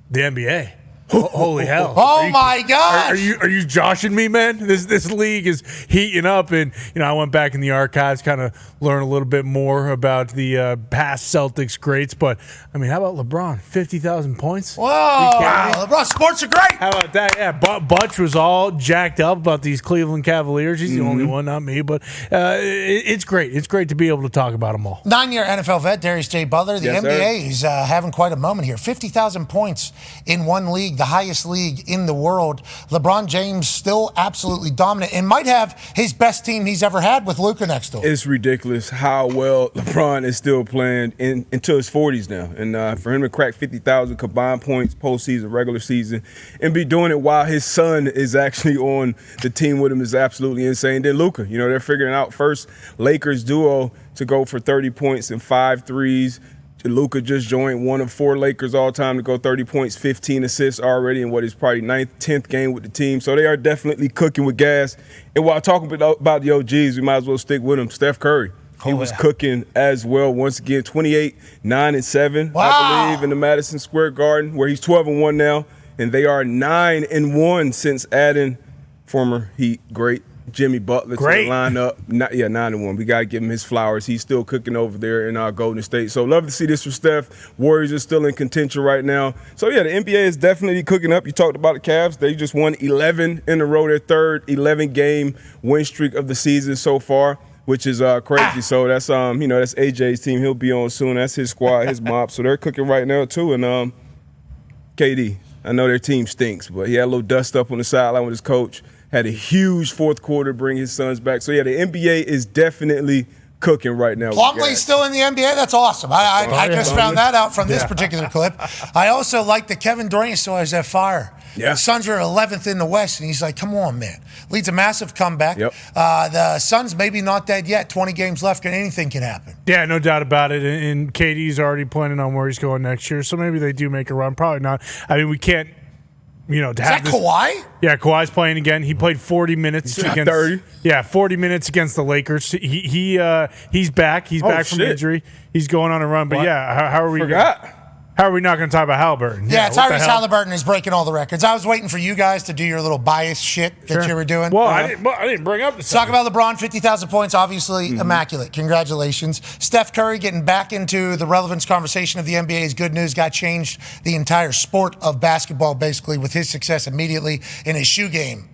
The NBA. Holy hell! Oh my God! Are you joshing me, man? This league is heating up, and I went back in the archives, kind of learn a little bit more about the past Celtics greats. But I mean, how about LeBron? 50,000 points. Whoa! Wow, LeBron, sports are great. How about that? Yeah, Butch was all jacked up about these Cleveland Cavaliers. He's the only one, not me. But it's great. It's great to be able to talk about them all. 9-year NFL vet Tyrese J. Butler. The NBA is having quite a moment here. 50,000 points in one league. The highest league in the world. LeBron James still absolutely dominant and might have his best team he's ever had with Luka next to him. It's ridiculous how well LeBron is still playing into his 40s now. And for him to crack 50,000 combined points postseason, regular season, and be doing it while his son is actually on the team with him is absolutely insane. Then Luka, they're figuring out first Lakers duo to go for 30 points and 5 threes. Luka just joined one of 4 Lakers all time to go 30 points, 15 assists already in what is probably 9th, 10th game with the team. So they are definitely cooking with gas. And while talking about the OGs, we might as well stick with them. Steph Curry. He was cooking as well. Once again, 28, 9 and 7, I believe, in the Madison Square Garden, where he's 12-1 now. And they are 9-1 since adding former Heat great Jimmy Butler to the lineup. 9-1. We got to give him his flowers. He's still cooking over there in Golden State. So love to see this from Steph. Warriors are still in contention right now. So, yeah, the NBA is definitely cooking up. You talked about the Cavs. They just won 11 in a row, their third 11-game win streak of the season so far, which is crazy. So that's that's AJ's team. He'll be on soon. That's his squad, his mob. So they're cooking right now too. And KD, I know their team stinks, but he had a little dust up on the sideline with his coach. Had a huge fourth quarter, bring his sons back. So, yeah, the NBA is definitely cooking right now. Plumlee's still in the NBA? That's awesome. I just found that out from this particular clip. I also like that Kevin Durant still has that fire. Yeah. The Suns are 11th in the West, and he's like, come on, man. Leads a massive comeback. Yep. The Suns maybe not dead yet. 20 games left, and anything can happen. Yeah, no doubt about it. And KD's already planning on where he's going next year, so maybe they do make a run. Probably not. I mean, we can't. To is that Kawhi? Yeah, Kawhi's playing again. He played 40 minutes against 30. Yeah, 40 minutes against the Lakers. He's back. He's back from injury. He's going on a run. But how are we? How are we not going to talk about Haliburton? Yeah, Tyrese Haliburton is breaking all the records. I was waiting for you guys to do your little bias shit that you were doing. Well, I didn't bring up the talk about LeBron, 50,000 points, obviously immaculate. Congratulations. Steph Curry getting back into the relevance conversation of the NBA is good news. Guy changed the entire sport of basketball, basically, with his success immediately in his shoe game.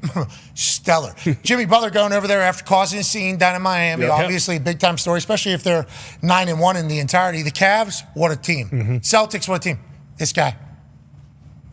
Stellar. Jimmy Butler going over there after causing a scene down in Miami. Obviously, a big-time story, especially if they're 9-1 in the entirety. The Cavs, what a team. Celtics, what a team. This guy,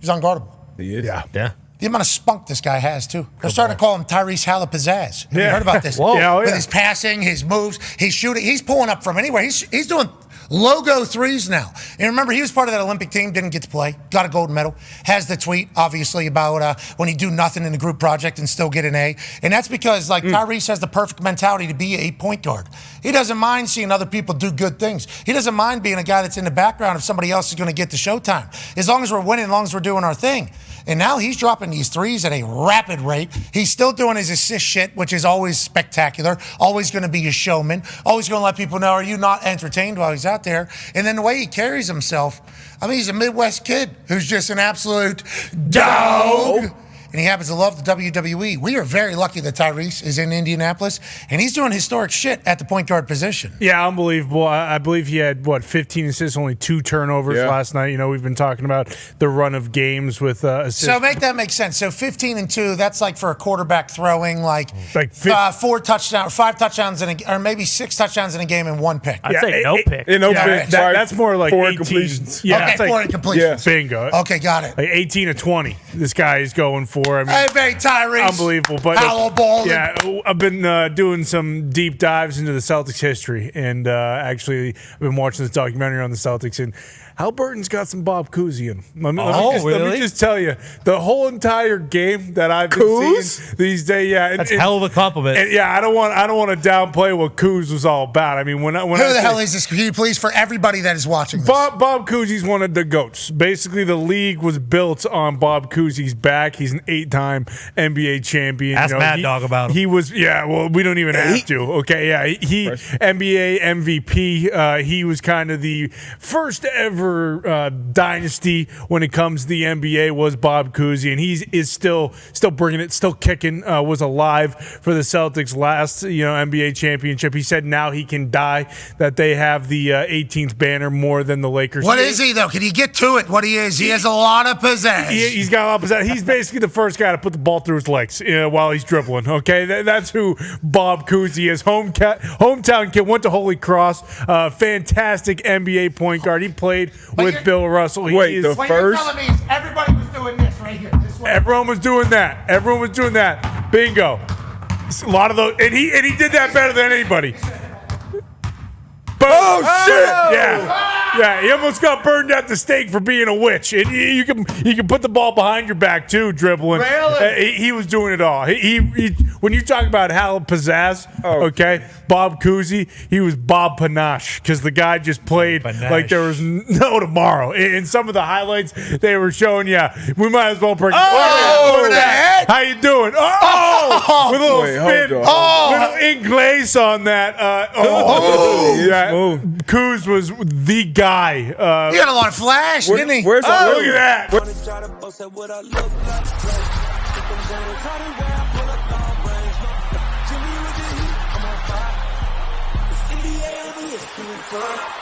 he's unguardable. He is. Yeah. The amount of spunk this guy has, too. They're starting to call him Tyrese Halipizzazz. Have you heard about this? With his passing, his moves, his shooting. He's pulling up from anywhere. He's doing logo threes now. And remember, he was part of that Olympic team, didn't get to play, got a gold medal, has the tweet, obviously, about when you do nothing in a group project and still get an A. And that's because, Tyrese has the perfect mentality to be a point guard. He doesn't mind seeing other people do good things. He doesn't mind being a guy that's in the background if somebody else is going to get the showtime. As long as we're winning, as long as we're doing our thing. And now he's dropping these threes at a rapid rate. He's still doing his assist shit, which is always spectacular, always going to be a showman, always going to let people know, are you not entertained while he's out there? And then the way he carries himself, I mean, he's a Midwest kid who's just an absolute dog. And he happens to love the WWE. We are very lucky that Tyrese is in Indianapolis, and he's doing historic shit at the point guard position. Yeah, unbelievable. I believe he had, 15 assists, only 2 turnovers last night. We've been talking about the run of games with assists. So make that make sense. So 15 and 2, that's like for a quarterback throwing 4 touchdowns, 5 touchdowns, or maybe 6 touchdowns in a game and 1 pick. I'd say no pick. No pick. That's more like 4 18. completions. Yeah, okay, 4 incompletions. Bingo. Okay, got it. 18 to 20. This guy is going for. I mean, hey, baby, Tyrese. Unbelievable. But I've been doing some deep dives into the Celtics history, and actually I've been watching this documentary on the Celtics, and Haliburton's got some Bob Cousy in him. Let me just tell you, the whole entire game that I've been seeing these days, that's a hell of a compliment. And I don't want to downplay what Coos was all about. I mean, who the hell is this? Can you please, for everybody that is watching this? Bob Cousy's one of the GOATs. Basically, the league was built on Bob Cousy's back. He's an 8-time NBA champion. Ask Mad Dog about him. He was, well, we don't even have to. Okay, yeah, he NBA MVP. He was kind of the first ever dynasty when it comes to the NBA. Was Bob Cousy, and he is still bringing it, still kicking. Was alive for the Celtics last NBA championship. He said now he can die that they have the 18th banner more than the Lakers. What is he though? Can you get to it? What he is? He has a lot of pizzazz. He's got a lot of pizzazz. He's basically the first guy to put the ball through his legs while he's dribbling. Okay, that's who Bob Cousy is. Hometown kid, went to Holy Cross. Fantastic NBA point guard. He played with Bill Russell. You're telling me everybody was doing this right here. This way. Everyone was doing that. Bingo. A lot of those, and he did that better than anybody. Oh shit! Yeah. He almost got burned at the stake for being a witch. And you can put the ball behind your back too, dribbling. Really? He was doing it all. He when you talk about Hal Pizzazz, okay, Bob Cousy, he was Bob Panache because the guy just played like there was no tomorrow. In some of the highlights they were showing, we might as well bring. Over the head. How you doing? With a little spin, little inglaze on that. Kuz was the guy. He got a lot of flash, didn't he? Look at that. NBA